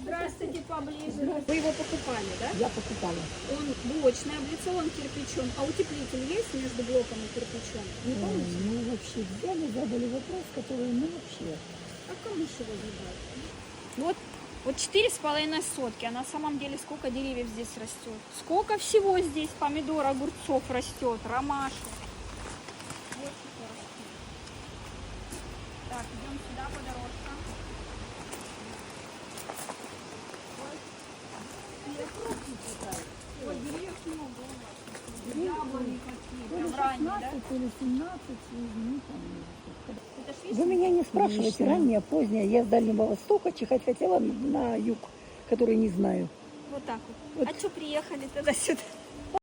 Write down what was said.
Здравствуйте, поближе. Вы его покупали, да? Я покупала. Он блочный, облицован кирпичом. А утеплитель есть между блоком и кирпичом? Не помните? Ну, вообще взяли, задали вопрос, который, ну, вообще. А кому же его задать? Вот 4,5 сотки. А на самом деле сколько деревьев здесь растет? Сколько всего здесь помидор, огурцов растет, ромашек. Очень хорошо. Так, идем сюда по дорожкам. Ой, деревьев много у вас. Яблони какие, То ли прям ранние, да? 16, то ли 17, ну, там, Это ж Вы вишня? меня не спрашиваете, раннее, позднее. Я с Дальнего Востока чихать хотела на юг, который не знаю. Вот так вот. А что приехали тогда сюда?